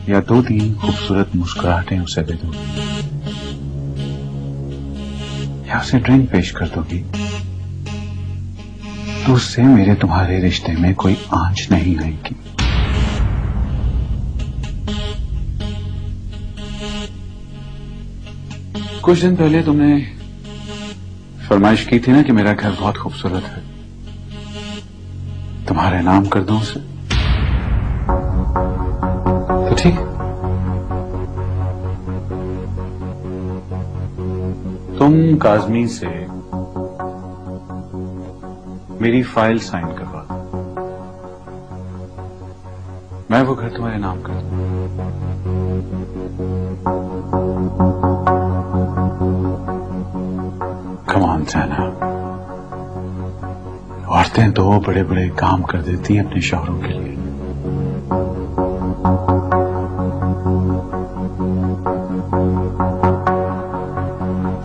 या 2-3 खूबसूरत मुस्कुराहटें उसे दे दो, या उसे ड्रिंक पेश कर दोगी, तो उससे मेरे तुम्हारे रिश्ते में कोई आंच नहीं आएगी। कुछ दिन पहले तुमने फरमाइश की थी ना कि मेरा घर बहुत खूबसूरत है, तुम्हारे नाम कर दूं उसे, तो ठीक। तुम काजमी से मेरी फाइल साइन करवा दो, मैं वो घर तुम्हारे नाम कर दूं। कम ऑन जाना, औरतें तो बड़े बड़े काम कर देती हैं अपने शौहरों के लिए।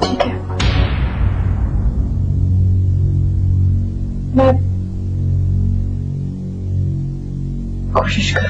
ठीक है, मैं कोशिश कर।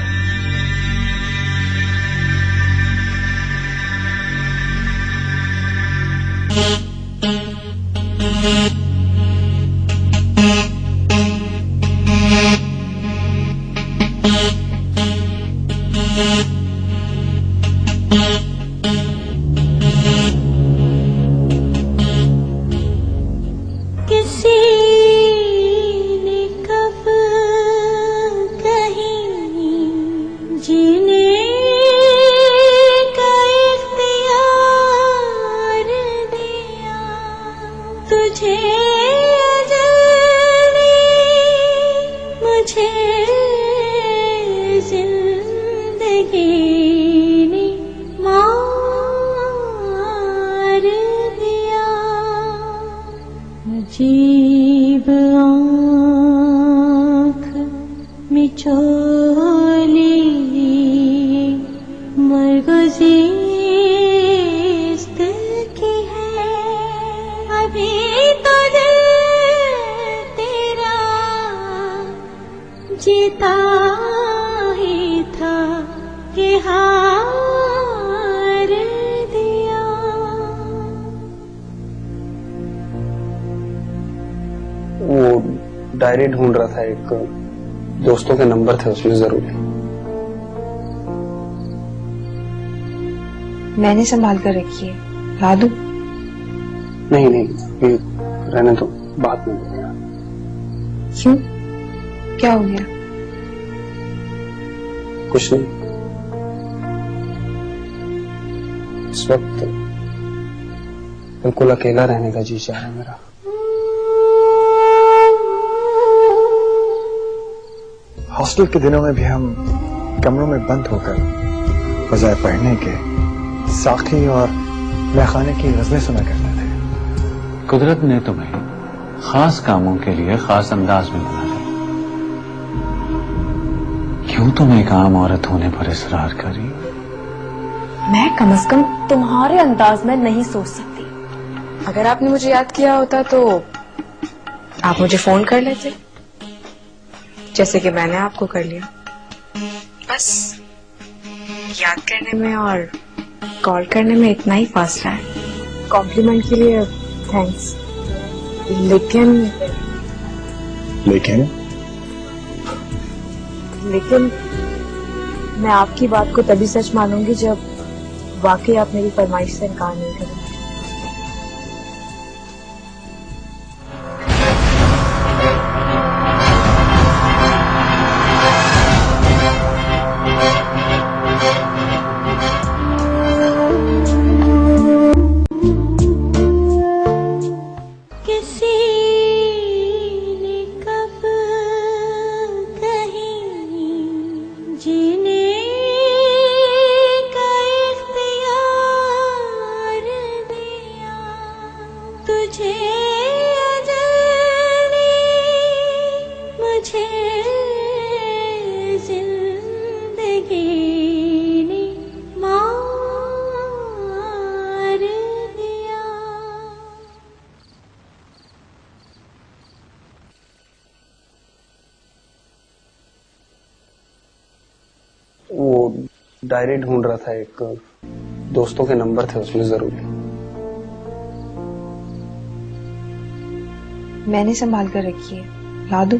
किसी ने कब कहीं जीने का इख्तियार दिया तुझे, अजल मुझे जिंदगी ने मार दिया। अजीब आँख मिचोली मरगुज़ीस्त की है, अभी तो दिल तेरा जीता ही था कि हार दिया। वो डायरी ढूंढ रहा था, एक दोस्तों के नंबर थे उसमें जरूरी। मैंने संभाल कर रखी है, ला दूं? नहीं नहीं, अभी रहने तो बात नहीं करेगा। क्यों, क्या हो गया? कुछ नहीं, इस वक्त बिल्कुल अकेला रहने का जी चाह रहा है मेरा। हॉस्टल के दिनों में भी हम कमरों में बंद होकर बजाय पढ़ने के साखी और मैखाने की गज़लें सुना करते थे। कुदरत ने तुम्हें खास कामों के लिए खास अंदाज में बनाया, क्यों तुम एक आम औरत होने पर इसरार करी? मैं कम से कम तुम्हारे अंदाज में नहीं सोच सकती। अगर आपने मुझे याद किया होता तो आप मुझे फोन कर लेते, जैसे कि मैंने आपको कर लिया। बस याद करने में और कॉल करने में इतना ही फासला है। कॉम्प्लीमेंट के लिए थैंक्स, लेकिन मैं आपकी बात को तभी सच मानूंगी जब वाकई आप मेरी फरमाइश से इनकार नहीं करेंगे। किसी ने कब कहीं जीने का इख्तियार दिया तुझे, अजल मुझे जिंदगी ने मार दिया। वो डायरी ढूंढ रहा था, एक दोस्तों के नंबर थे उसमें जरूरी। मैंने संभाल कर रखी है, ला दूं?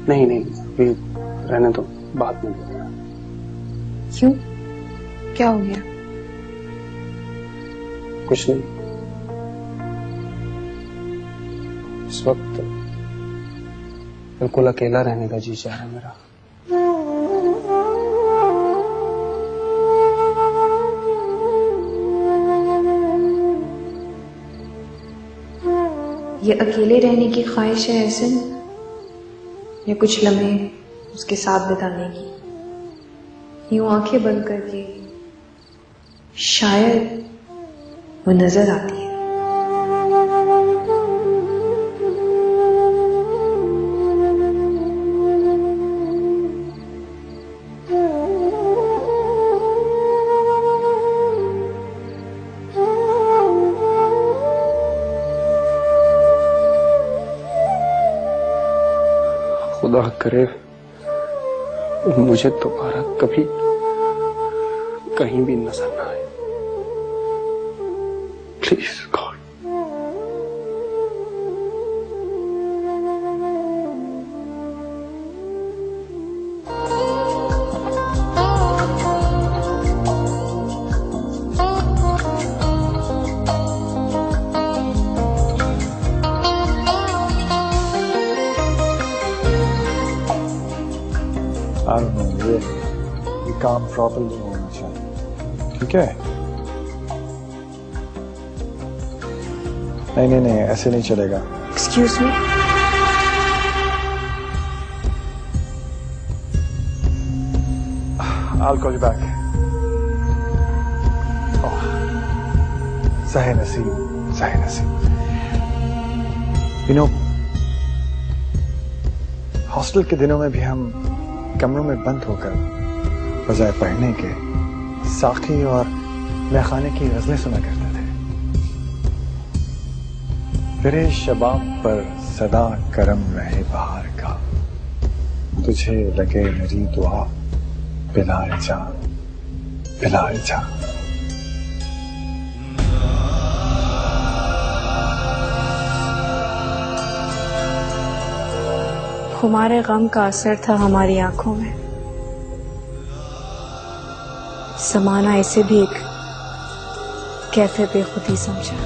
नहीं नहीं, अभी रहने तो बाद में देना। क्यों, क्या हो गया? कुछ नहीं, इस वक्त बिल्कुल अकेला रहने का जी चाह रहा है मेरा। ये अकेले रहने की ख्वाहिश है ऐसे, या कुछ लम्हे उसके साथ बिताने की? यूं आंखें बंद करके शायद वो नजर आती है। खुदा करे मुझे दोबारा कभी कहीं भी नजर ना आए, प्लीज गॉड। ये काम प्रॉपर होना चाहिए, ठीक है? नहीं नहीं नहीं, ऐसे नहीं चलेगा। Excuse me, I'll call you back. Oh, सही नसीब, सही नसीब। You know, हॉस्टल के दिनों में भी हम कमरों में बंद होकर बजाय पढ़ने के साखी और मैखाने की गजलें सुना करते थे। तेरे शबाब पर सदा करम रहे बहार का, तुझे लगे मेरी दुआ पिलाए जा, पिलाए जा। हमारे गम का असर था हमारी आंखों में, समाना इसे भी एक कैफे बेखुदी समझा।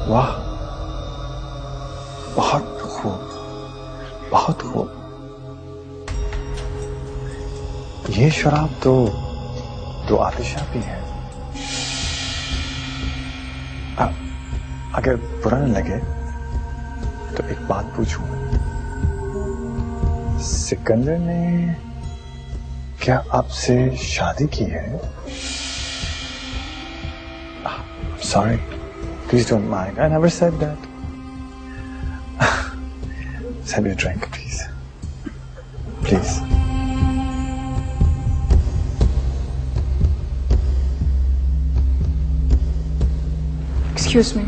वाह, बहुत खूब, बहुत खूब। ये शराब तो आतिशा भी है। अगर बुरा न लगे तो एक बात पूछूं, सिकंदर ने क्या आपसे शादी की है? Sorry, please don't mind, I never said that. Have a drink, please. Please. Excuse me.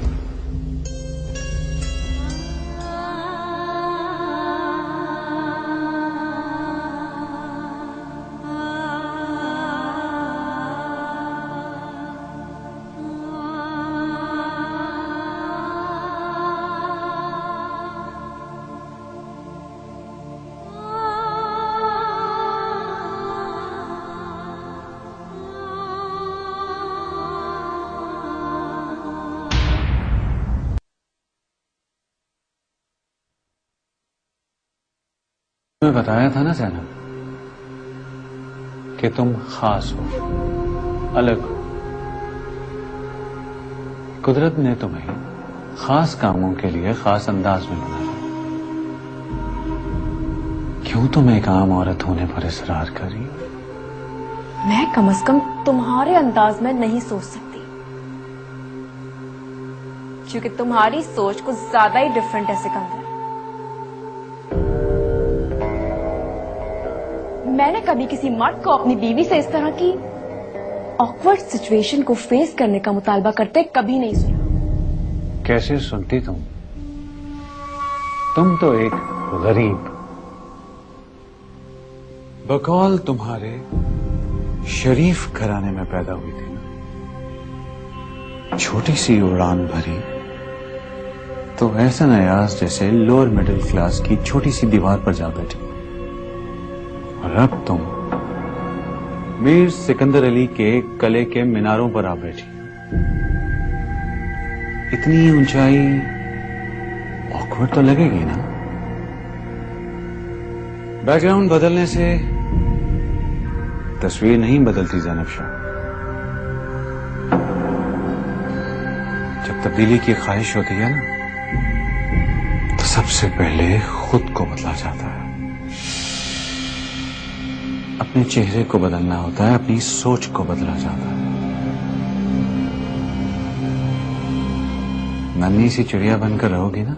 मैं बताया था ना ज़ैनब कि तुम खास हो, अलग हो। कुदरत ने तुम्हें खास कामों के लिए खास अंदाज में बनाया। क्यों तुम एक आम औरत होने पर इसरार कर रही हो? मैं कम से कम तुम्हारे अंदाज में नहीं सोच सकती, क्योंकि तुम्हारी सोच कुछ ज्यादा ही डिफरेंट है सिकंदर। मैंने कभी किसी मर्द को अपनी बीवी से इस तरह की ऑकवर्ड सिचुएशन को फेस करने का मुतालबा करते कभी नहीं सुना। कैसे सुनती तुम? तुम तो एक गरीब, बकौल तुम्हारे शरीफ घराने में पैदा हुई थी ना, छोटी सी उड़ान भरी तो एहसन अयाज जैसे लोअर मिडिल क्लास की छोटी सी दीवार पर जा बैठी, और अब तुम मीर सिकंदर अली के कले के मीनारों पर आ बैठी। इतनी ऊंचाई ऑकवर्ड तो लगेगी ना। बैकग्राउंड बदलने से तस्वीर नहीं बदलती ज़ैनब शाह। जब तब्दीली की ख्वाहिश होती है ना, तो सबसे पहले खुद को बदला जाता है। अपने चेहरे को बदलना होता है, अपनी सोच को बदला जाता है। नन्ही सी चिड़िया बनकर रहोगी ना,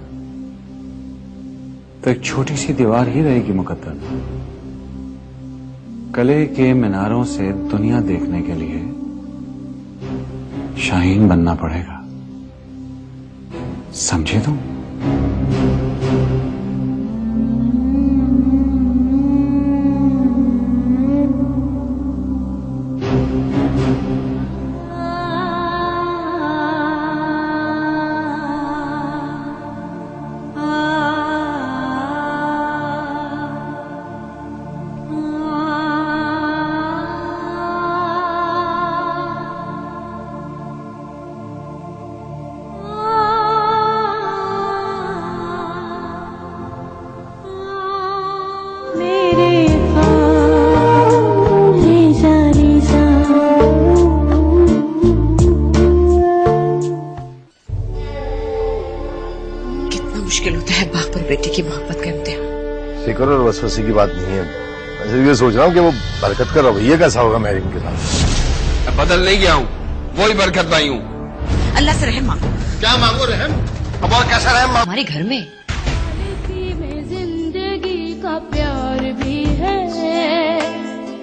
तो एक छोटी सी दीवार ही रहेगी मुकद्दर। कले के मीनारों से दुनिया देखने के लिए शाहीन बनना पड़ेगा, समझे तुम? मुश्किल होता है बाप और बेटे की मोहब्बत का इम्तिहान। फिक्र और वसवसे की बात नहीं है। मैं सिर्फ ये सोच रहा हूँ कि वो बरकत का रवैया कैसा होगा महरीम के साथ। मैं बदल नहीं गया हूँ, वही बरकत भाई हूँ। अल्लाह से रहम मांगो। क्या मांगो रहम? अब और कैसा रहम मांगो? हमारे घर में जिंदगी का प्यार भी है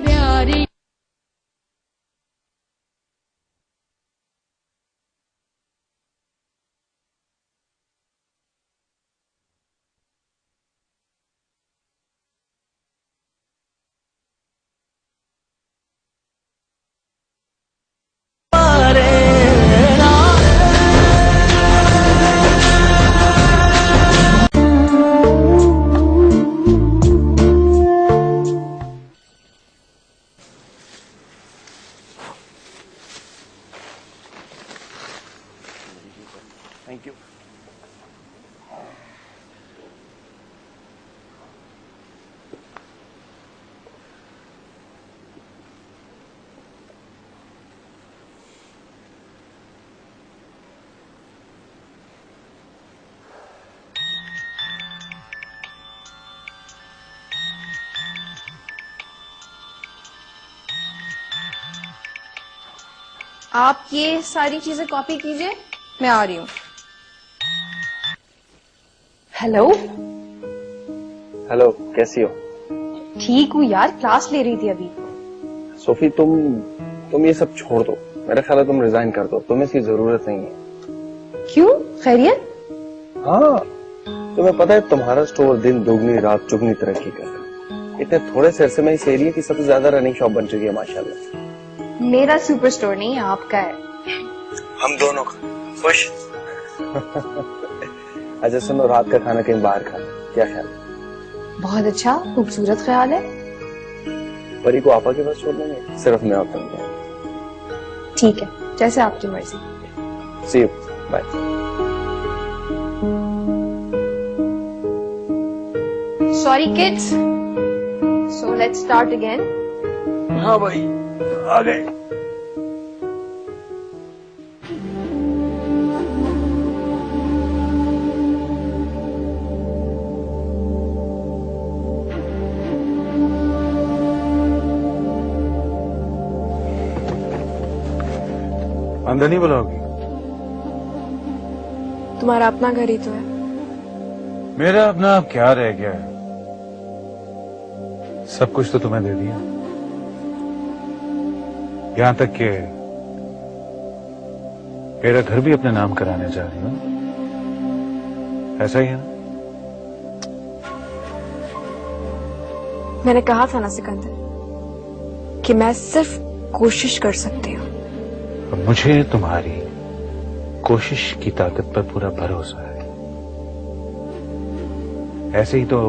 प्यारी। Thank you. आप ये सारी चीजें कॉपी कीजिए, मैं आ रही हूँ। हेलो। हेलो, कैसी हो? ठीक हूँ यार, क्लास ले रही थी अभी। सोफी, तुम ये सब छोड़ दो। मेरा ख्याल है तुम रिजाइन कर दो, तुम्हें इसकी जरूरत नहीं है। क्यों? खैरियत? हाँ, तुम्हें पता है तुम्हारा स्टोर दिन दोगुनी रात चुगनी तरक्की कर रहा है। इतने थोड़े से अरसे में इस एरिया की सबसे ज्यादा रनिंग शॉप बन चुकी है माशाल्लाह। मेरा सुपर स्टोर नहीं, आपका है। हम दोनों का। खुश? अच्छा सुनो, रात का खाना कहीं बाहर खाना, क्या ख्याल? बहुत अच्छा, खूबसूरत ख्याल है। परी को आपा के पास छोड़ देंगे, सिर्फ मैं और तुम। ठीक है, जैसे आपकी मर्जी। See you, bye. Sorry kids, so let's start again. हाँ भाई, आ गए। अंदर नहीं बुलाओगी? तुम्हारा अपना घर ही तो है। मेरा अपना अब क्या रह गया है? सब कुछ तो तुम्हें दे दिया, यहां तक कि मेरा घर भी अपने नाम कराने जा रही हूं। ऐसा ही है ना? मैंने कहा था ना सिकंदर कि मैं सिर्फ कोशिश कर सकते हो। मुझे तुम्हारी कोशिश की ताकत पर पूरा भरोसा है। ऐसे ही तो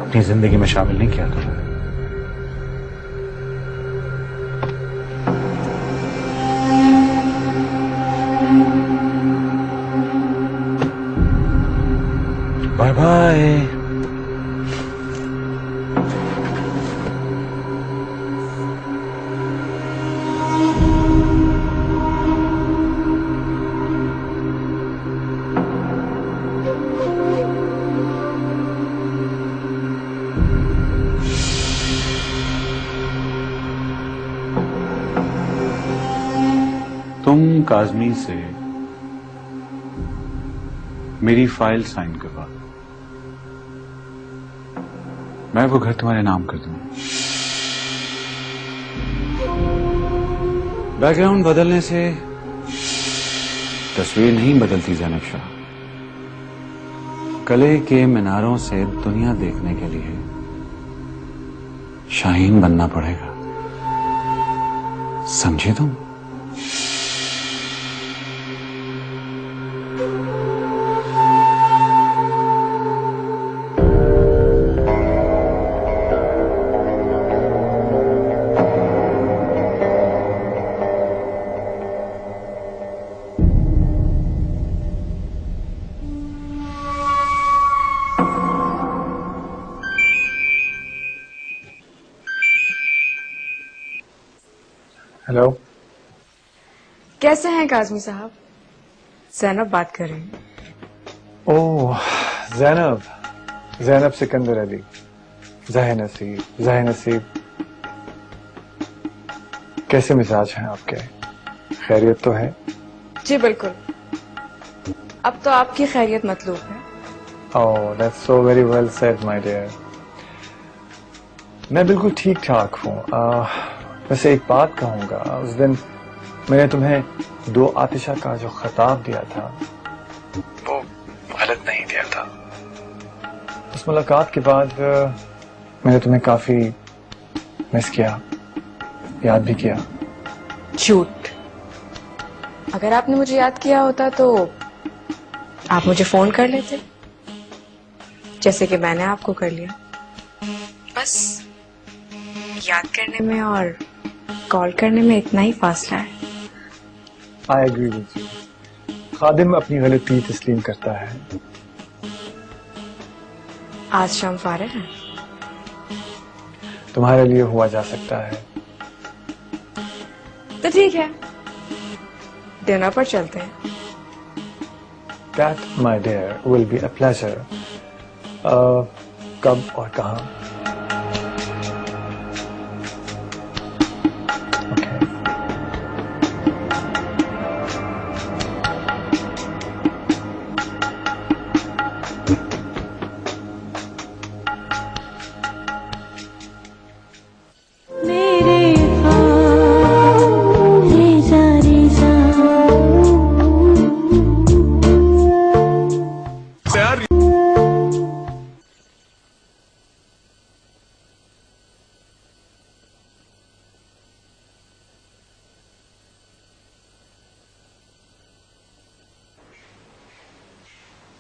अपनी जिंदगी में शामिल नहीं किया तुमने। Bye bye. तुम काजमी से मेरी फाइल साइन करवा दो, मैं वो घर तुम्हारे नाम कर दूंगा। बैकग्राउंड बदलने से तस्वीर नहीं बदलती ज़ैनब शाह। कले के मीनारों से दुनिया देखने के लिए शाहीन बनना पड़ेगा, समझे तुम? हेलो, कैसे हैं काजमी साहब? ज़ैनब बात कर रही हूँ। ओह जैनब, जैनब सिकंदर अली। ज़ाहिर नसीब। कैसे मिजाज हैं आपके? खैरियत तो है? जी बिल्कुल, अब तो आपकी खैरियत मतलूब है। Oh that's so very well said my dear. मैं बिल्कुल ठीक ठाक हूँ। वैसे एक बात कहूंगा, उस दिन मैंने तुम्हें 2 आतिशा का जो खिताब दिया था वो गलत नहीं दिया था। उस मुलाकात के बाद मैंने तुम्हें काफी मिस किया, याद भी किया। झूठ। अगर आपने मुझे याद किया होता तो आप मुझे फोन कर लेते, जैसे कि मैंने आपको कर लिया। बस याद करने में और कॉल करने में इतना ही फासला है। I agree with you. खादिम अपनी गलती तस्लीम करता है। आज शाम फारिग है? तुम्हारे लिए हुआ जा सकता है। तो ठीक है, डिनर पर चलते हैं। That, my dear, will be a pleasure. कब और कहाँ?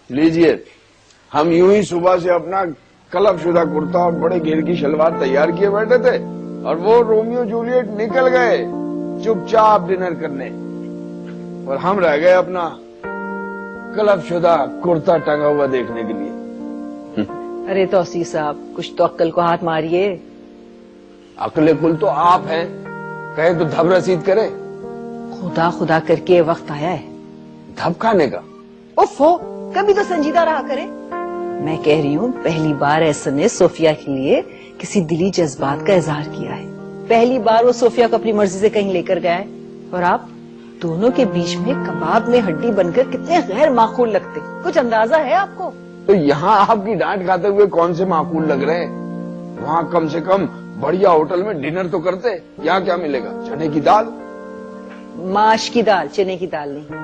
लीजिए, हम यूं ही सुबह से अपना कलबशुदा कुर्ता और बड़े घेर की शलवार तैयार किए बैठे थे और वो रोमियो जूलियट निकल गए चुपचाप डिनर करने, और हम रह गए अपना कलबशुदा कुर्ता टंगा हुआ देखने के लिए। अरे तौसीफ साहब, कुछ तो अक्ल को हाथ मारिए। अकले कुल तो आप हैं, कहे तो धब रसीद करे। खुदा खुदा करके ये वक्त आया है धब खाने का। उफ़ो, कभी तो संजीदा रहा करे। मैं कह रही हूँ, पहली बार ऐसा ने सोफिया के लिए किसी दिली जज्बात का इजहार किया है। पहली बार वो सोफिया को अपनी मर्जी से कहीं लेकर गया है, और आप दोनों के बीच में कबाब में हड्डी बनकर कितने गैर माकूल लगते, कुछ अंदाजा है आपको? तो यहाँ आपकी डांट खाते हुए कौन से माकूल लग रहे हैं? वहाँ कम से कम बढ़िया होटल में डिनर तो करते। यहाँ क्या मिलेगा? चने की दाल, माश की दाल, चने की दाल नहीं।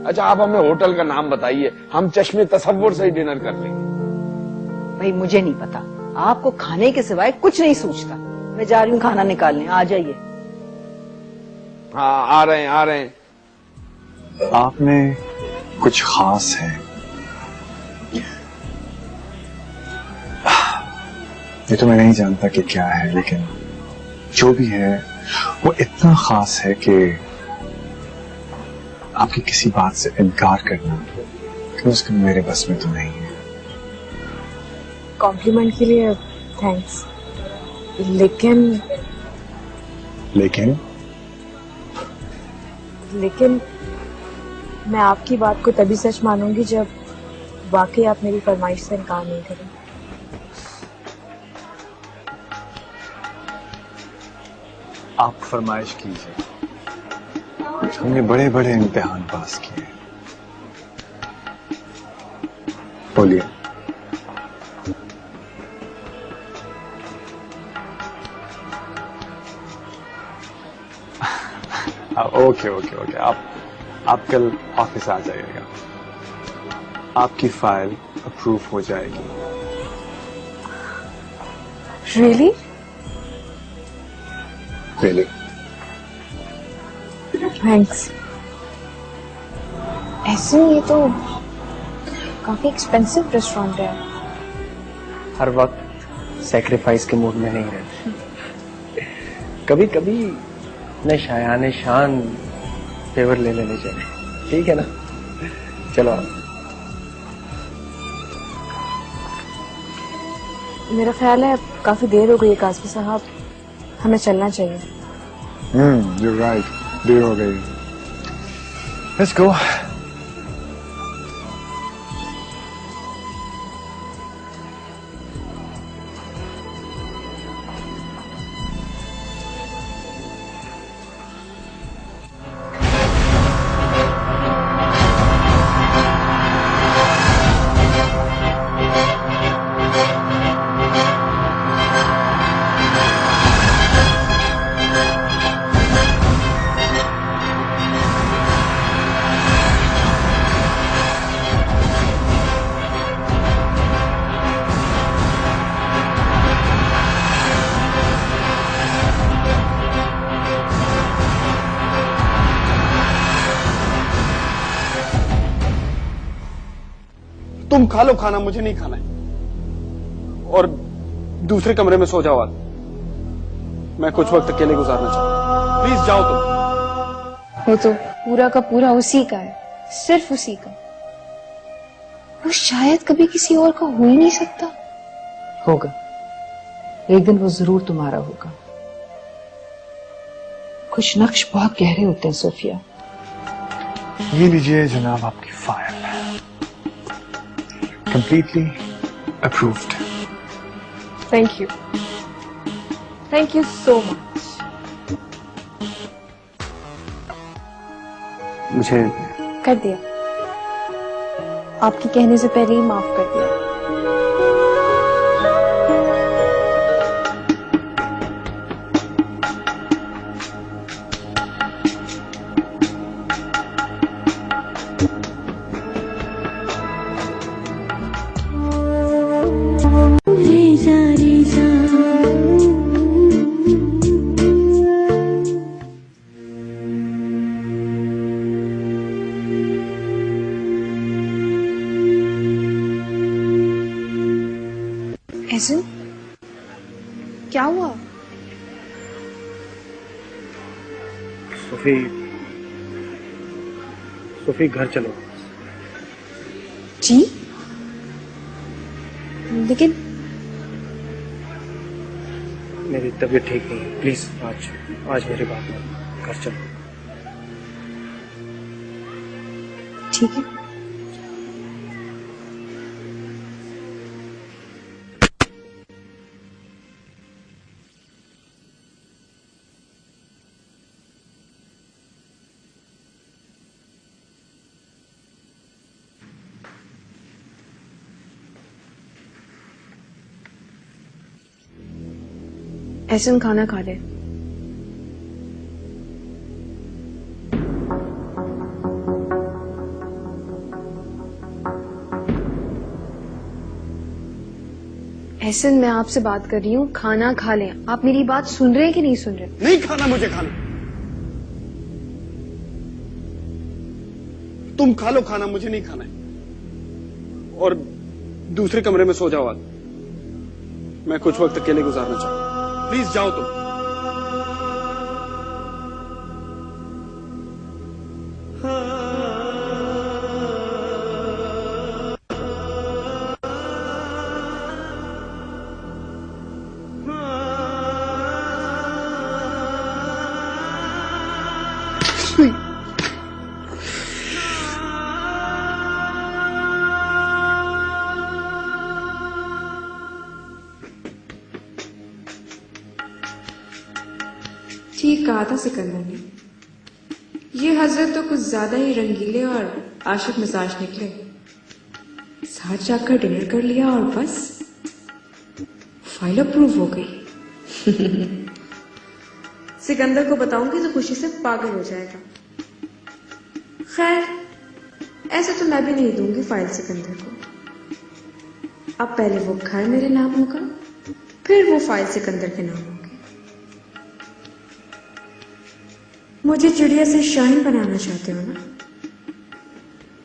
अच्छा, आप हमें होटल का नाम बताइए, हम चश्मे तसव्वुर से ही डिनर कर लेंगे। भाई मुझे नहीं पता, आपको खाने के सिवाय कुछ नहीं सूझता। मैं जा रही हूँ खाना निकालने, आ जाइए। हाँ आ रहे हैं। आप में कुछ खास है, ये तो मैं नहीं जानता कि क्या है, लेकिन जो भी है वो इतना खास है कि आपकी किसी बात से इनकार करना कि उसका मेरे बस में तो नहीं है। कॉम्प्लीमेंट के लिए थैंक्स, लेकिन मैं आपकी बात को तभी सच मानूंगी जब वाकई आप मेरी फरमाइश से इनकार नहीं करें। आप फरमाइश कीजिए, हमने बड़े बड़े इम्तिहान पास किए, बोलिए। ओके ओके ओके, आप कल ऑफिस आ जाइएगा, आपकी फाइल अप्रूव हो जाएगी। रियली? रियली? थैंक्स। ऐसे ये तो काफी एक्सपेंसिव रेस्टोरेंट है। हर वक्त सैक्रिफाइस के मूड में नहीं रहते, कभी कभी अपने शायाने शान फेवर ले लेने चाहिए, ठीक है ना? चलो। मेरा ख्याल है काफी देर हो गई है काज़ी साहब, हमें चलना चाहिए। You're right, देर हो गई। Let's go. तुम खा लो खाना, मुझे नहीं खाना है, और दूसरे कमरे में सो जाओ आज। मैं कुछ वक्त अकेले गुजारना चाहता हूँ, प्लीज जाओ तुम। वो तो पूरा का पूरा उसी का है, सिर्फ उसी का। वो शायद कभी किसी और का हो ही नहीं सकता। होगा, एक दिन वो जरूर तुम्हारा होगा। कुछ नक्श बहुत गहरे होते हैं सोफिया। ये लीजिए जनाब आपकी file, completely approved. Thank you so much. मुझे कर दिया, आपके कहने से पहले ही माफ कर दिया। ऐसे क्या हुआ? सोफी घर चलो। जी, लेकिन मेरी तबीयत ठीक नहीं है, प्लीज आज मेरी बात मानो, घर चलो। ठीक है। ऐसन खाना खा ले। एहसन, मैं आपसे बात कर रही हूँ, खाना खा लें। आप मेरी बात सुन रहे हैं कि नहीं सुन रहे? नहीं खाना मुझे खाना। तुम खा लो खाना, मुझे नहीं खाना है। और दूसरे कमरे में सो जाओ आज। मैं कुछ वक्त अकेले गुजारना चाहता हूं। प्लीज जाओ तुम। ठीक कहा था सिकंदर ने, ये हजरत तो कुछ ज्यादा ही रंगीले और आशिक मिजाज निकले। साथ जाकर डिनर कर लिया और बस फाइल अप्रूव हो गई। सिकंदर को बताऊंगी तो खुशी से पागल हो जाएगा। खैर, ऐसे तो मैं भी नहीं दूंगी फाइल सिकंदर को। अब पहले वो घर मेरे नाम होगा, फिर वो फाइल सिकंदर के नाम होगी। मुझे चिड़िया से शाहीन बनाना चाहते हो ना?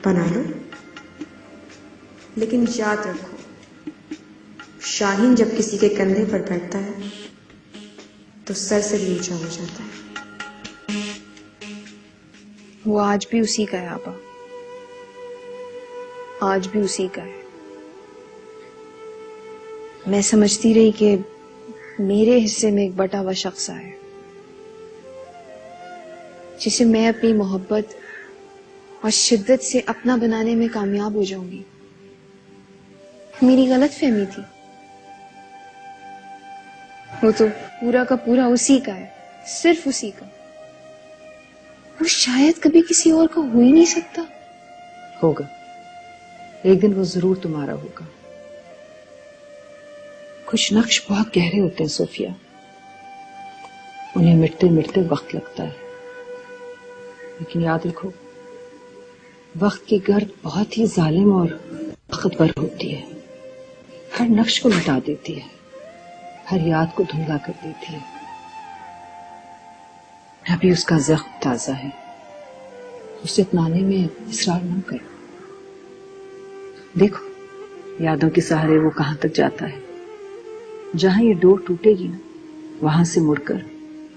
बना लो, लेकिन याद रखो, शाहीन जब किसी के कंधे पर बैठता है तो सर से भी ऊंचा हो जाता है। वो आज भी उसी का है आबा, आज भी उसी का है। मैं समझती रही कि मेरे हिस्से में एक बटा हुआ शख्स आया जिसे मैं अपनी मोहब्बत और शिद्दत से अपना बनाने में कामयाब हो जाऊंगी। मेरी गलत फहमी थी। वो तो पूरा का पूरा उसी का है, सिर्फ उसी का। वो शायद कभी किसी और का हो ही नहीं सकता। होगा, एक दिन वो जरूर तुम्हारा होगा। कुछ नक्श बहुत गहरे होते हैं सोफिया, उन्हें मिटते मिटते वक्त लगता है। लेकिन याद रखो, वक्त की गर्द बहुत ही जालिम और ताकतवर होती है। हर नक्श को मिटा देती है, हर याद को धुंधला कर देती है। अभी उसका जख्म ताजा है, उसे इतनाने में इसरार न करो। देखो, यादों के सहारे वो कहां तक जाता है। जहां ये डोर टूटेगी ना, वहां से मुड़कर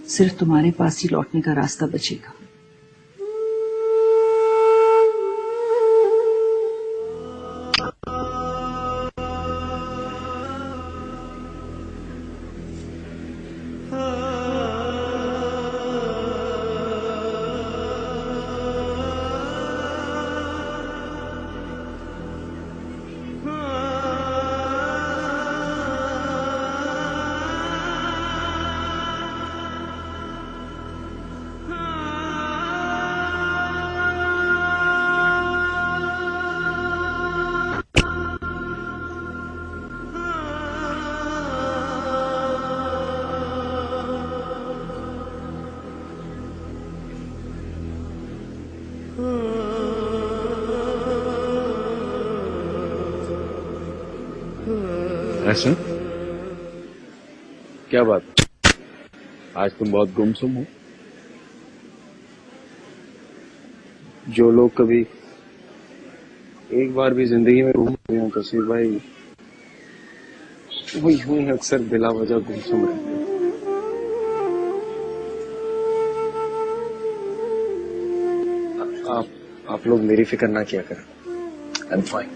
सिर्फ तुम्हारे पास ही लौटने का रास्ता बचेगा। ऐसा क्या बात, आज तुम बहुत गुमसुम हो। जो लोग कभी एक बार भी जिंदगी में गुम हुए हों कसीर भाई, वो यूं ही अक्सर बिला वजह गुमसुम रहते हैं। आप लोग मेरी फिक्र ना किया करें, आई एम फाइन।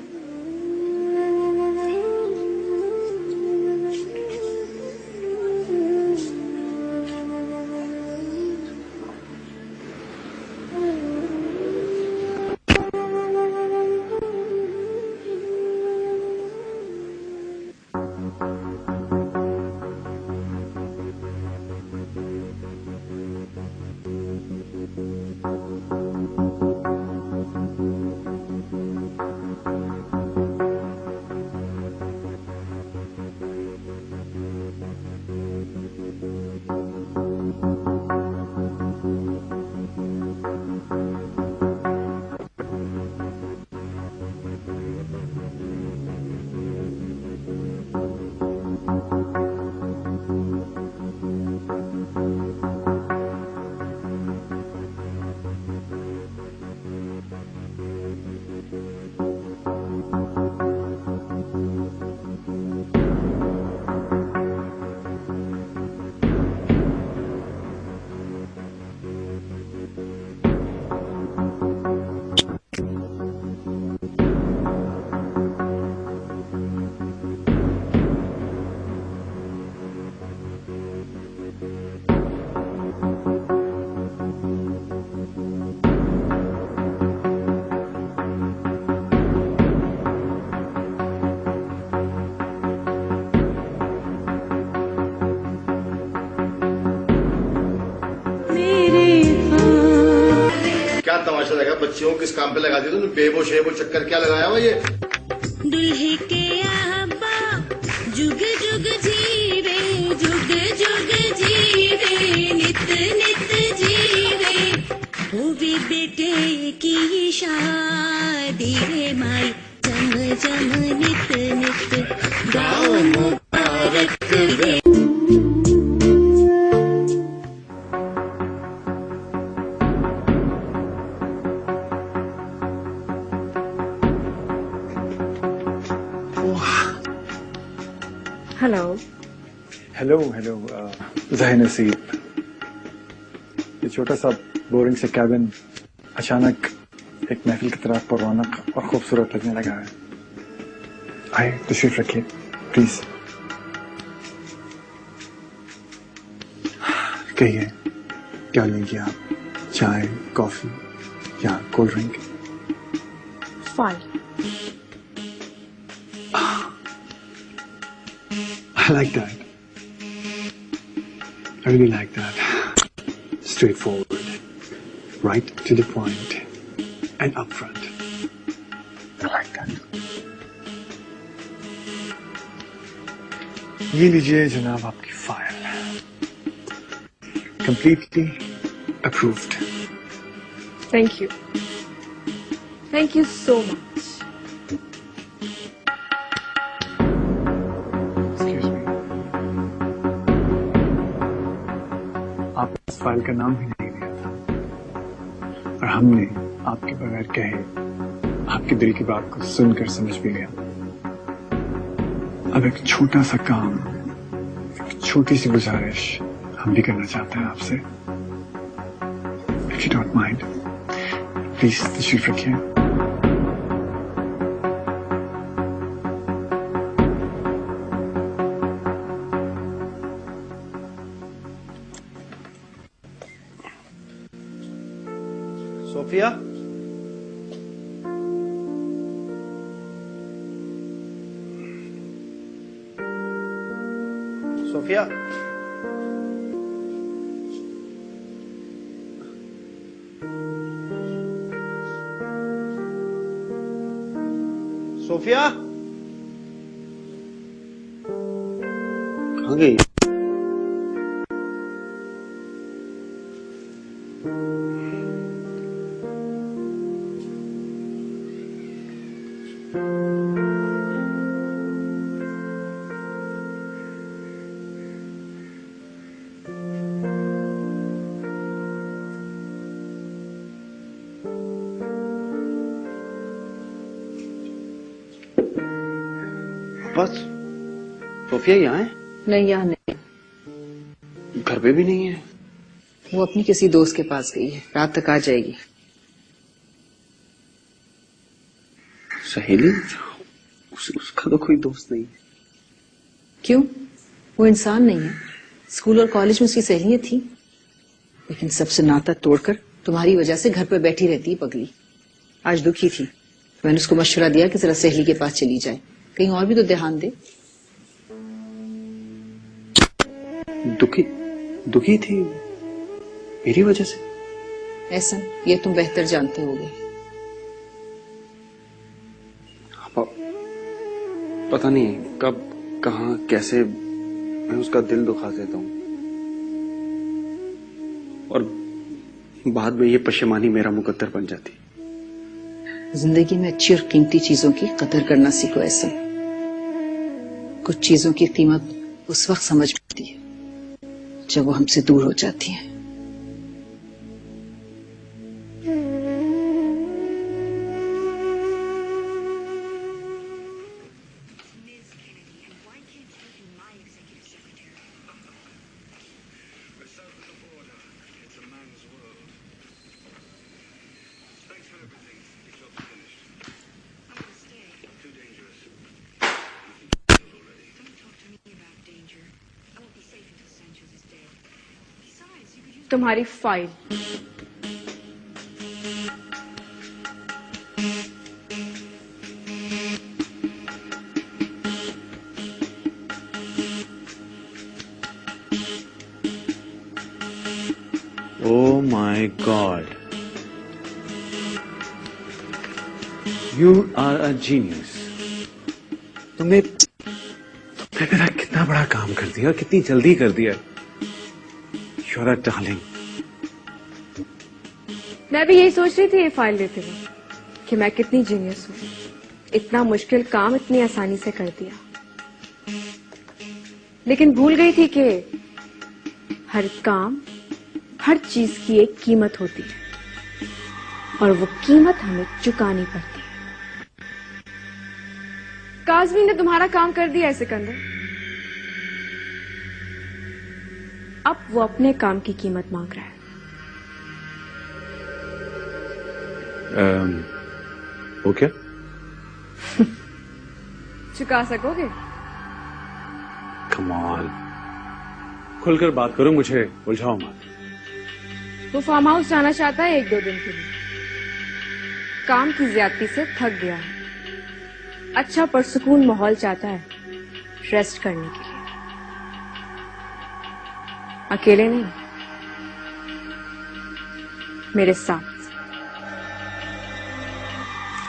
क्या तमाशा लगा, बच्चियों को किस काम पे लगा दिया तुमने? बेबो शेबो चक्कर क्या लगाया हुआ ये? दुल्हे के अब्बा जुग जुग जीवे, जुग जुग जीवे, नित नित जीवे, होवे बेटे की शादी रे माई, जम जम नित नित गाओ मुबारक वे। हेलो हेलो हेलो ज़ाहिर नसीब। ये छोटा सा बोरिंग से कैबिन अचानक एक महफिल की तरह पर रौनक और खूबसूरत लगने लगा है। आइए तशरीफ रखिए प्लीज। कहिए क्या लेंगे आप, चाय, कॉफी या cold drink? Fine. I like that. I really like that. Straightforward, right to the point, and upfront. I like that. ये लीजिए जनाब आपकी file, completely approved. Thank you so much. Excuse me. आप इस फाइल का नाम भी नहीं दिया था और हमने आपके बगैर कहे आपके दिल की बात को सुनकर समझ भी लिया। अब एक छोटा सा काम, एक छोटी सी गुजारिश हम भी करना चाहते हैं आपसे। If you don't mind, please तशरीफ रखिए। सोफिया, सोफिया, सोफिया कहाँ गई? बस सोफिया यहाँ है? नहीं, यहाँ नहीं। घर पे भी नहीं है? वो अपनी किसी दोस्त के पास गई है, रात तक आ जाएगी। सहेली? उसका तो कोई दोस्त नहीं है। क्यों? वो इंसान नहीं है। स्कूल और कॉलेज में उसकी सहेलियां थी, लेकिन सबसे नाता तोड़कर तुम्हारी वजह से घर पर बैठी रहती है पगली। आज दुखी थी, मैंने उसको मशवरा दिया कि जरा सहेली के पास चली जाए, कहीं और भी तो ध्यान दे। दुखी थी मेरी वजह से? ऐसा ये तुम बेहतर जानते होगे। पता नहीं कब, कहाँ, कैसे मैं उसका दिल दुखा देता हूँ और बाद में ये पशेमानी मेरा मुकद्दर बन जाती। जिंदगी में अच्छी और कीमती चीजों की कदर करना सीखो। ऐसा कुछ चीजों की कीमत उस वक्त समझ में आती है जब वो हमसे दूर हो जाती हैं। तुम्हारी file. Oh my God. You are a genius. तुमने मेरा कितना बड़ा काम कर दिया, कितनी जल्दी कर दिया. You're a darling. मैं भी यही सोच रही थी ये फाइल लेते हुए कि मैं कितनी जीनियस हूँ. इतना मुश्किल काम इतनी आसानी से कर दिया. लेकिन भूल गई थी कि हर काम, हर चीज की एक कीमत होती है और वो कीमत हमें चुकानी पड़ती है. काज़मी ने तुम्हारा काम कर दिया है सिकंदर. अब वो अपने काम की कीमत मांग रहा है. वो क्या? चुका सकोगे? Come on. खुलकर बात करो, मुझे उलझाओ मत. वो फार्म हाउस जाना चाहता है 1-2 दिन के लिए. काम की ज्यादती से थक गया है. अच्छा परसुकून माहौल चाहता है रेस्ट करने के लिए. अकेले नहीं, मेरे साथ.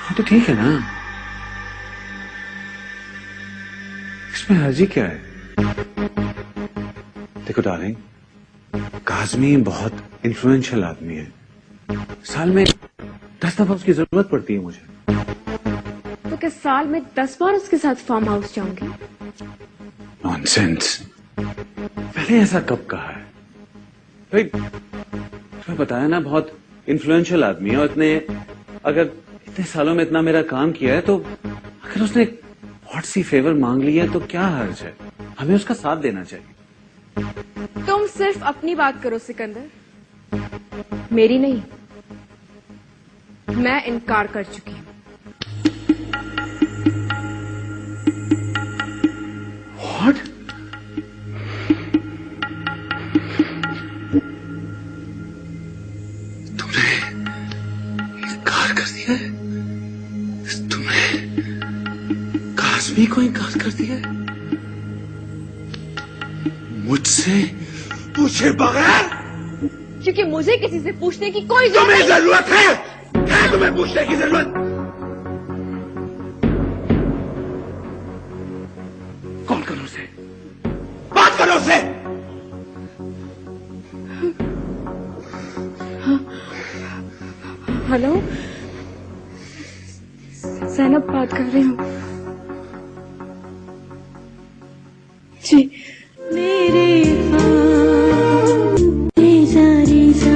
हाँ तो ठीक है ना, इसमें हर्जी क्या है? देखो डार्लिंग, काज़मी बहुत इन्फ्लुएंशियल आदमी है. साल में 10 दफा उसकी जरूरत पड़ती है मुझे. तो क्या साल में 10 बार उसके साथ फार्म हाउस जाऊंगी? नॉनसेंस. पहले ऐसा कब कहा है भाई? तुम्हें बताया ना, बहुत इन्फ्लुएंशियल आदमी है. और अगर इतने सालों में इतना मेरा काम किया है, तो अगर उसने बहुत सी फेवर मांग ली है तो क्या हर्ज है? हमें उसका साथ देना चाहिए. तुम सिर्फ अपनी बात करो सिकंदर, मेरी नहीं. मैं इनकार कर चुकी हूं. What? तुमने इनकार कर दिया है? तुमने काज़मी को इनकार कर दिया है? मुझसे पूछे बगैर? क्योंकि मुझे किसी से पूछने की कोई जरूरत तुम्हें जरूरत है तुम्हें पूछने की जरूरत. कॉल करो उसे, बात करो उससे. हेलो, ज़ैनब बात कर रही हूँ. जी. मेरे रेजा रेजा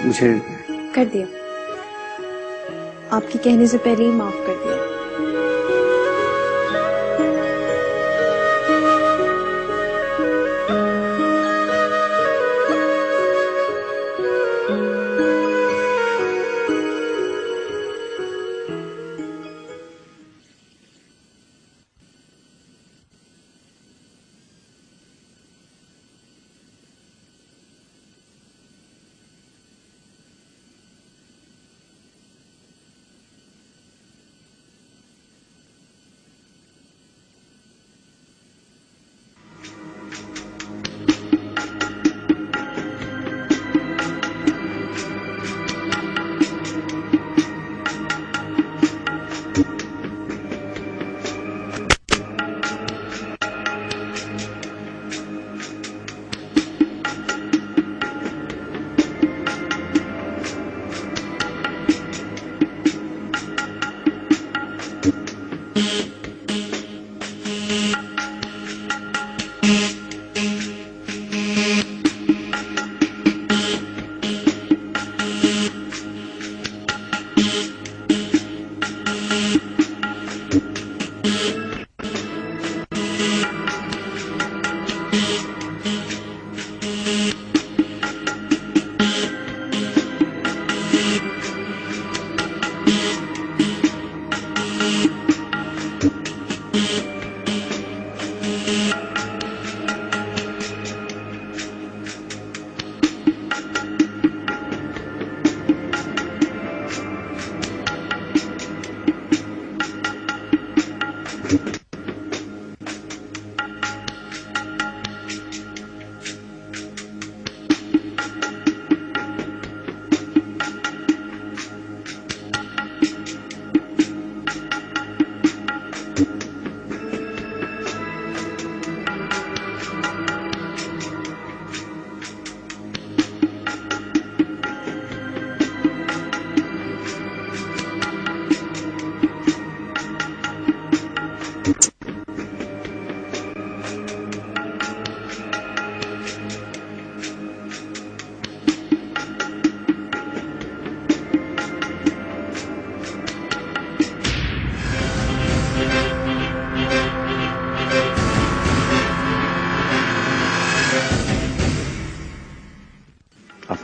मुझे कर दिया. आपके कहने से पहले ही माफ कर दिया.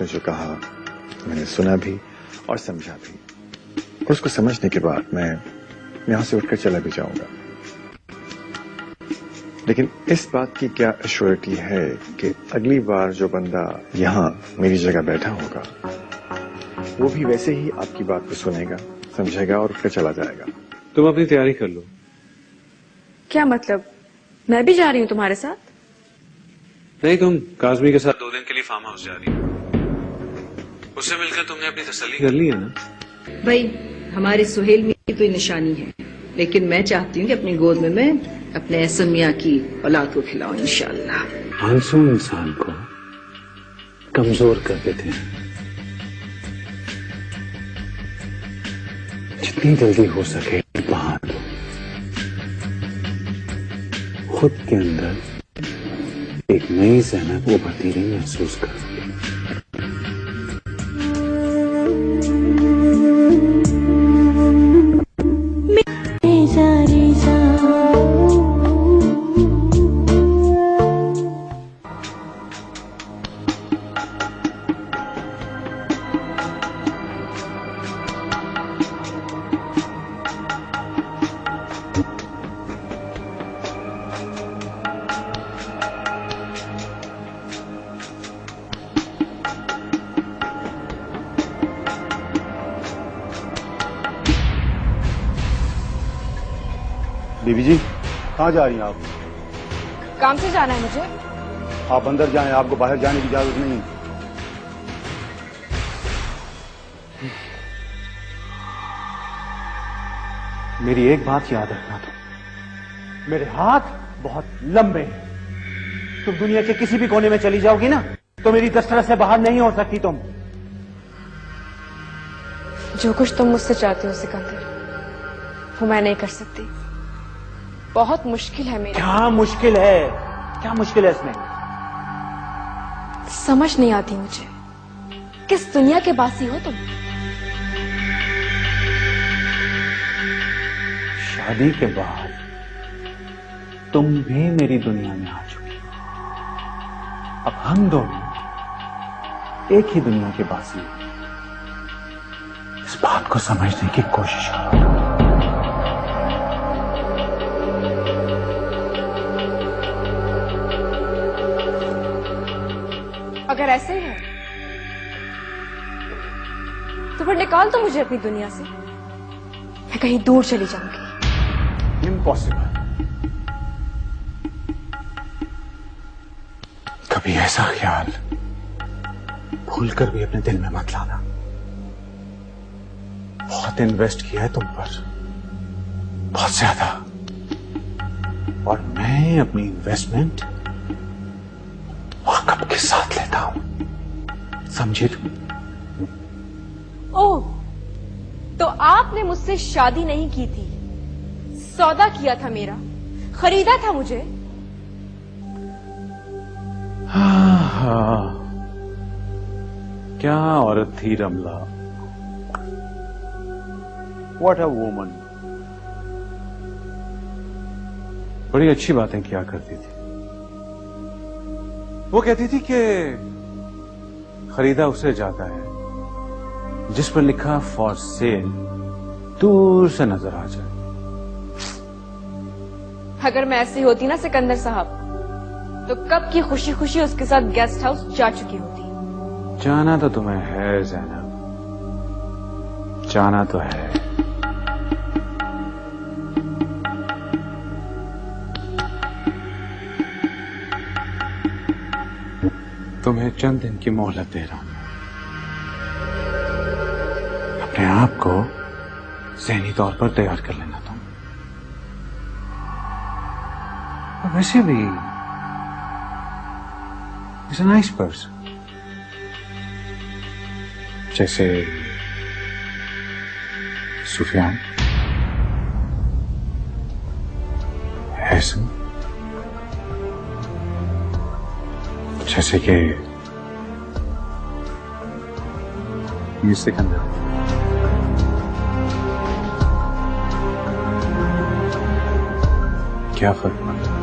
जो कहा मैंने सुना भी और समझा भी, और उसको समझने के बाद मैं यहां से उठकर चला भी जाऊंगा। लेकिन इस बात की क्या एश्योरिटी है कि अगली बार जो बंदा यहां मेरी जगह बैठा होगा वो भी वैसे ही आपकी बात को सुनेगा, समझेगा और उठकर चला जाएगा? तुम अपनी तैयारी कर लो। क्या मतलब? मैं भी जा रही हूँ तुम्हारे साथ? नहीं, तुम काजमी के साथ 2 दिन के लिए फार्म हाउस जा रही हो। उससे मिलकर तुमने अपनी तसल्ली कर ली है ना? भाई हमारे सुहेल में कोई निशानी है, लेकिन मैं चाहती हूँ कि अपनी गोद में मैं अपने एहसन मियां की औलाद को खिलाऊं इंशाल्लाह। आंसू इंसान को कमजोर कर देते हैं। जितनी जल्दी हो सके बाहर दो, खुद के अंदर एक नई ज़हनत उभरती हुई महसूस करोगे। बीबी जी, कहाँ जा रही हैं आप? काम से जाना है मुझे। आप अंदर जाएं, आपको बाहर जाने की इजाजत नहीं। मेरी एक बात याद रखना तुम, मेरे हाथ बहुत लंबे हैं। तुम दुनिया के किसी भी कोने में चली जाओगी ना तो मेरी दस्तरस से बाहर नहीं हो सकती तुम। जो कुछ तुम मुझसे चाहते हो सिकंदर, वो मैं नहीं कर सकती। बहुत मुश्किल है मेरे। क्या मुश्किल है? क्या मुश्किल है इसमें? समझ नहीं आती मुझे, किस दुनिया के बासी हो तुम? शादी के बाद तुम भी मेरी दुनिया में आ चुकी हो। अब हम दोनों एक ही दुनिया के बासी हैं। इस बात को समझने की कोशिश करो। अगर ऐसे ही है तो फिर निकाल दो मुझे अपनी दुनिया से। मैं कहीं दूर चली जाऊंगी। इम्पॉसिबल। कभी ऐसा ख्याल भूलकर भी अपने दिल में मत लाना। बहुत इन्वेस्ट किया है तुम पर, बहुत ज्यादा, और मैं अपनी इन्वेस्टमेंट वाकब के साथ लेता हूं, समझे तुम? ओह, तो आपने मुझसे शादी नहीं की थी, सौदा किया था मेरा, खरीदा था मुझे। हाँ, क्या औरत थी रमला। What a woman. बड़ी अच्छी बातें किया करती थी। वो कहती थी कि खरीदा उसे जाता है जिस पर लिखा फॉर सेल दूर से नजर आ जाए। अगर मैं ऐसी होती ना सिकंदर साहब, तो कब की खुशी खुशी उसके साथ गेस्ट हाउस जा चुकी होती। जाना तो तुम्हें है ज़ैनब, जाना तो है। तुम्हें चंद दिन की मोहलत दे रहा हूं। अपने आप को ज़हनी तौर पर तैयार कर लेना तुम। और वैसे भी इज अ नाइस पर्सन, जैसे सुफियान, एहसन, जैसे कि ये सिकंदर। क्या फर्क पड़ता है?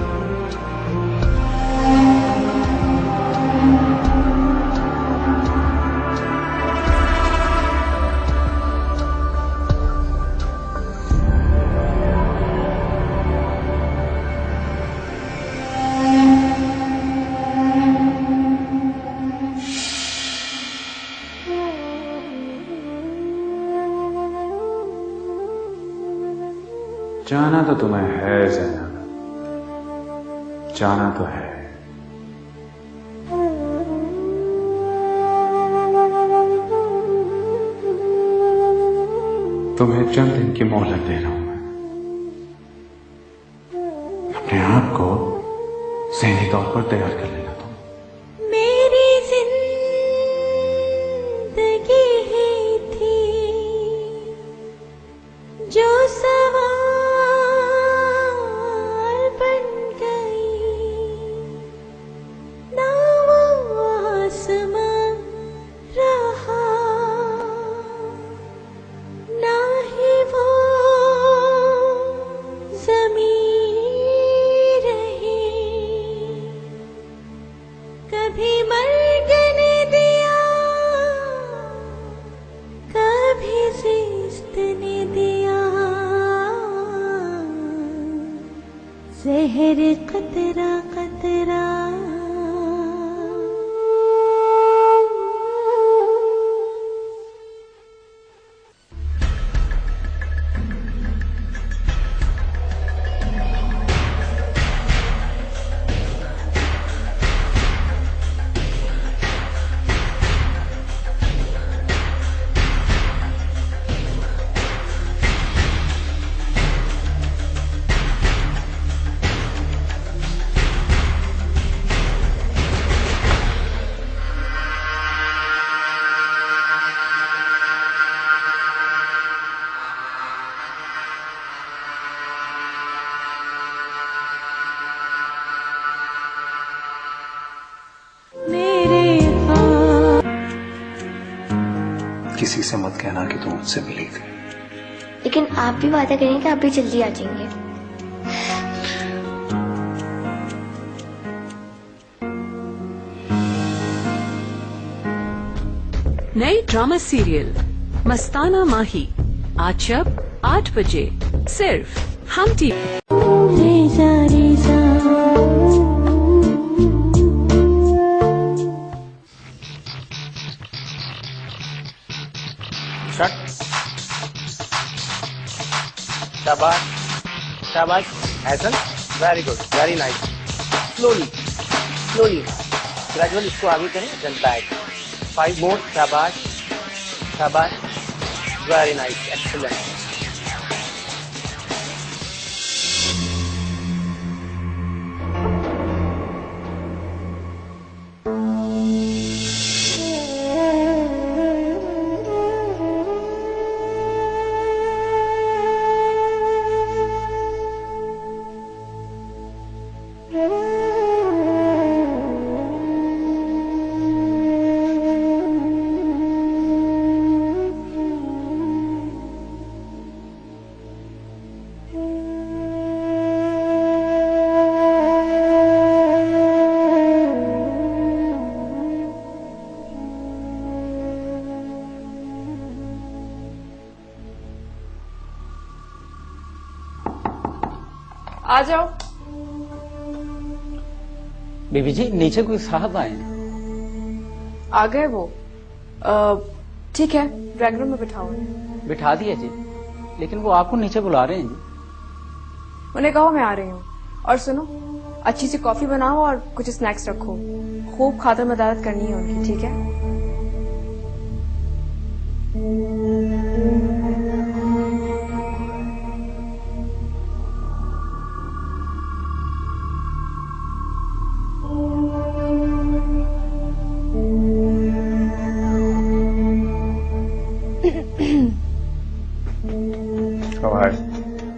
जाना तो तुम्हें है ज़ैनब, जाना तो है। तुम्हें चंद दिन की मोहलत दे रहा हूं मैं। अपने आप को ज़हनी तौर पर तैयार कर लेना तुम। मेरी जिंदगी ही थी जो सवाल बन गई, ना वो आसमां रहा, ना ही वो ज़मीं रही। कभी मर्ग ने दिया, कभी जिस्त ने दिया, ज़हर कतरा कतरा। किसी से मत कहना कि तुम मुझसे मिली थी। लेकिन आप भी वादा करें कि आप भी जल्दी आ जाएंगे। नए ड्रामा सीरियल मस्ताना माही आज शाम 8 बजे सिर्फ हम टीवी। रेजा रेजा शाबाश शाबाश Hesson, very good, very nice. Slowly slowly gradual इसको आगे करें, देन बैक 5 मोर। शाबाश शाबाश, वेरी नाइस, एक्सीलेंट। आ जाओ। बीबी जी नीचे कोई साहब आए। आ गए वो? ठीक है, ड्राइंग रूम में बिठाओ। बिठा दिया जी, लेकिन वो आपको नीचे बुला रहे हैं जी। उन्हें कहो मैं आ रही हूँ। और सुनो, अच्छी सी कॉफी बनाओ और कुछ स्नैक्स रखो। खूब खातर मदारत करनी है उनकी, ठीक है?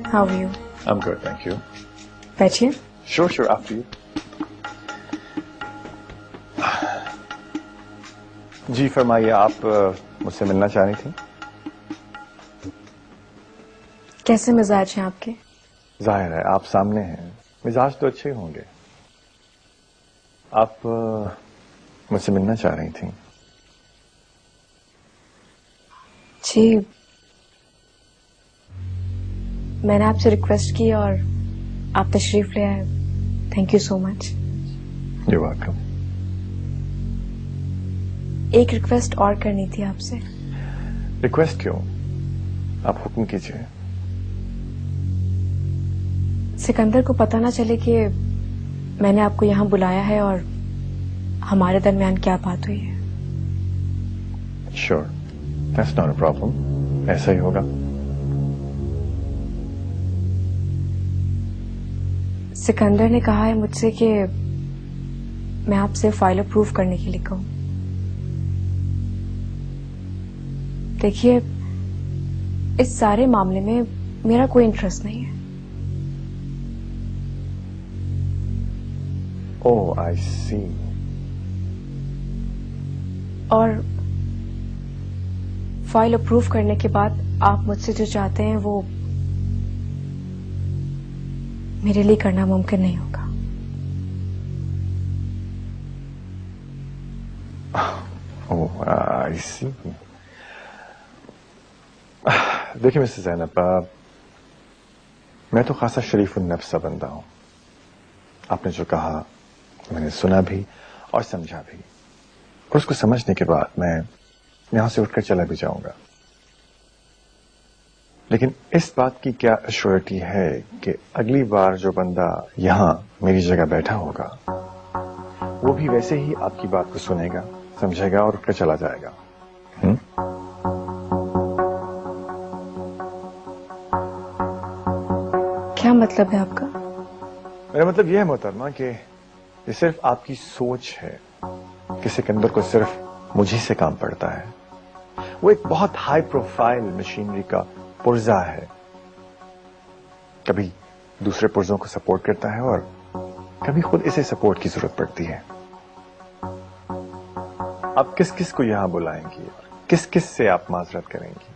How are you? I'm good, thank you. बैठिए। Sure, sure, after you. जी फरमाइए, आप मुझसे मिलना चाह रही थी? कैसे मिजाज हैं आपके? जाहिर है आप सामने हैं, मिजाज तो अच्छे होंगे। आप मुझसे मिलना चाह रही थी? जी, मैंने आपसे रिक्वेस्ट की और आप तशरीफ ले आए। Thank you so much. You're welcome. एक रिक्वेस्ट और करनी थी आपसे। रिक्वेस्ट क्यों? आप हुक्म कीजिए। सिकंदर को पता ना चले कि मैंने आपको यहाँ बुलाया है और हमारे दरमियान क्या बात हुई है। Sure, that's not a problem, ऐसा ही होगा। सिकंदर ने कहा है मुझसे कि मैं आपसे फाइल अप्रूव करने के लिए कहूं। देखिए, इस सारे मामले में मेरा कोई इंटरेस्ट नहीं है। ओह, आई सी। और फाइल अप्रूव करने के बाद आप मुझसे जो चाहते हैं वो मेरे लिए करना मुमकिन नहीं होगा। ओह, आई सी। देखिए मिस्टर ज़ैनब, मैं तो खासा शरीफ नफ्स सा बंदा हूं। आपने जो कहा मैंने सुना भी और समझा भी, और उसको समझने के बाद मैं यहां से उठकर चला भी जाऊंगा। लेकिन इस बात की क्या एश्योरिटी है कि अगली बार जो बंदा यहां मेरी जगह बैठा होगा वो भी वैसे ही आपकी बात को सुनेगा, समझेगा और उठकर चला जाएगा? क्या मतलब है आपका? मेरा मतलब यह है मोहतरमा कि ये सिर्फ आपकी सोच है कि सिकंदर को सिर्फ मुझी से काम पड़ता है। वो एक बहुत हाई प्रोफाइल मशीनरी का पुर्जा है, कभी दूसरे पुर्जों को सपोर्ट करता है और कभी खुद इसे सपोर्ट की जरूरत पड़ती है। आप किस किस को यहां बुलाएंगी, किस किस से आप माजरत करेंगी?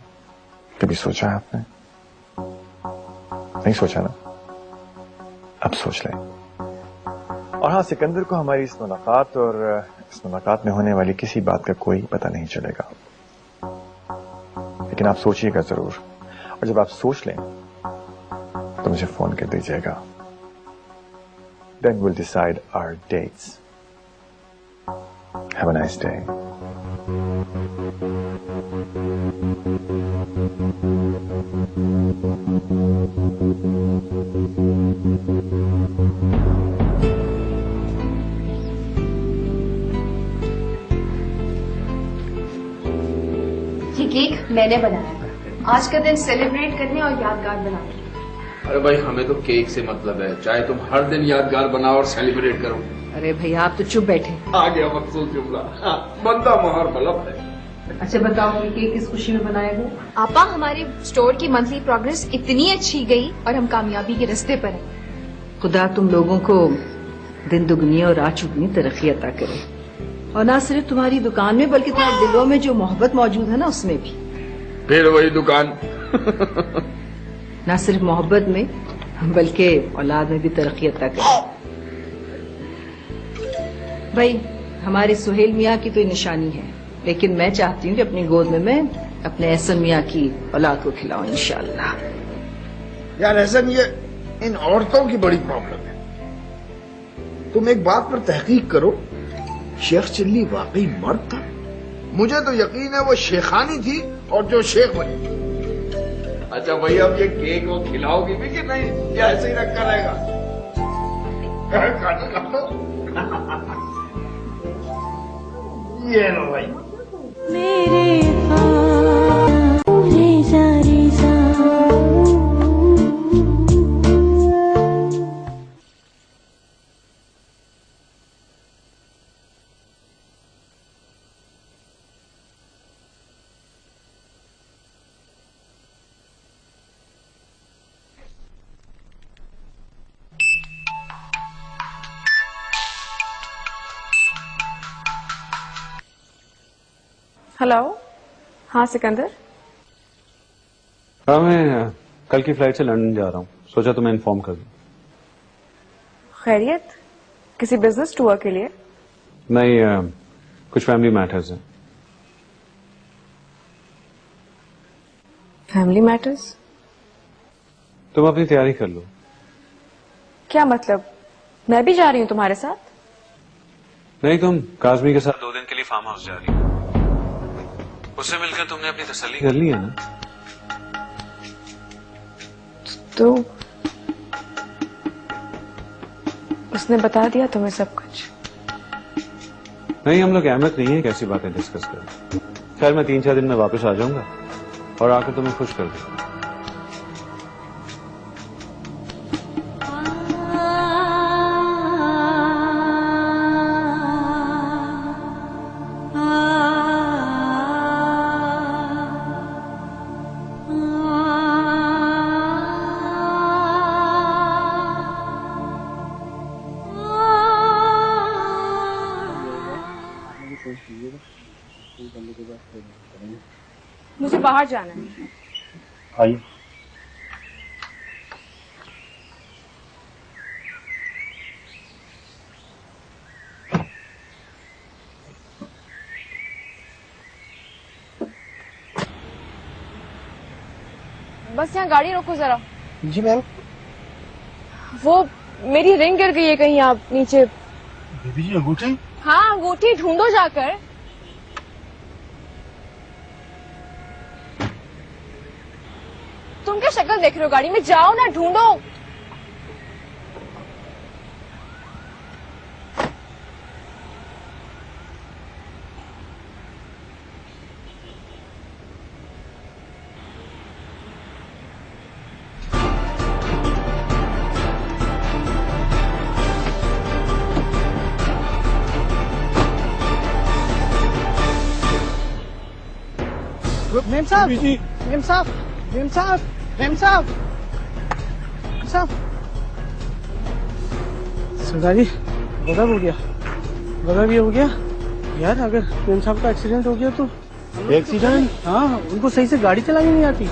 कभी सोचा है आपने? नहीं सोचा ना? अब सोच लें। और हाँ, सिकंदर को हमारी इस मुलाकात और इस मुलाकात में होने वाली किसी बात का कोई पता नहीं चलेगा, लेकिन आप सोचिएगा जरूर, और जब आप सोच लें तो मुझे फोन कर दीजिएगा। Then we'll decide our dates. Have a nice day. ये केक मैंने बनाया। आज का दिन सेलिब्रेट करने और यादगार बनाने। अरे भाई, हमें तो केक से मतलब है, चाहे तुम हर दिन यादगार बनाओ और सेलिब्रेट करो। अरे भैया, आप तो चुप बैठे। आ गया मखसूस जुमला। बनता मोहर बलब है। अच्छा बताओ कि केक किस खुशी में बनाया गया? आपा, हमारे स्टोर की मंथली प्रोग्रेस इतनी अच्छी गई और हम कामयाबी के रास्ते पर हैं। खुदा तुम लोगों को दिन दुगनी और रात चुगनी तरक्की अता करे, और ना सिर्फ तुम्हारी दुकान में बल्कि तुम्हारे दिलों में जो मोहब्बत मौजूद है ना, उसमें भी। फिर वही दुकान। ना सिर्फ मोहब्बत में बल्कि औलाद में भी तरक्की अता करे। भाई, हमारे सुहेल मियाँ की तो ये निशानी है, लेकिन मैं चाहती हूँ कि अपनी गोद में मैं अपने एहसन मियाँ की औलाद को खिलाऊं इंशाअल्लाह। यार एहसन, ये इन औरतों की बड़ी प्रॉब्लम है। तुम एक बात पर तहकीक करो, शेख चिल्ली वाकई मर्द था? मुझे तो यकीन है वो शेखानी थी और जो शेख बनी। अच्छा भाई, अब ये केक वो खिलाओगी भी कि नहीं, या ऐसे ही रखा रहेगा? ये लो भाई। मेरे रेजा रेजा हेलो। हाँ सिकंदर। हाँ, मैं कल की फ्लाइट से लंदन जा रहा हूँ, सोचा तुम्हें इन्फॉर्म कर दूं। खैरियत? किसी बिजनेस टूर के लिए? नहीं, कुछ फैमिली मैटर्स हैं। Family matters? तुम अपनी तैयारी कर लो। क्या मतलब, मैं भी जा रही हूँ तुम्हारे साथ? नहीं, तुम काजमी के साथ 2 दिन के लिए फार्म हाउस जा रही हो। उससे मिलकर तुमने अपनी तसल्ली कर ली है ना? तो उसने बता दिया तुम्हें सब कुछ? नहीं, हम लोग अहमत नहीं है कैसी बातें डिस्कस करें। खैर मैं 3-4 दिन में वापस आ जाऊंगा और आकर तुम्हें खुश कर दूंगा। मुझे बाहर जाना है। आइए। बस यहाँ गाड़ी रोको जरा। जी मैम। वो मेरी रिंग गिर गई है कहीं आप नीचे। बेबी जी अंगूठी? हाँ अंगूठी ढूंढो जाकर। तुम क्या शक्ल देख रहे हो गाड़ी में? जाओ ना ढूंढो। मेम साहब, मेम साहब, मेम साहब, मेम साहब, साहब। सरदार जी गजब हो गया, गजब ये हो गया यार। अगर मेम साहब का एक्सीडेंट हो गया तो? एक्सीडेंट? हाँ, उनको सही से गाड़ी चलानी नहीं आती।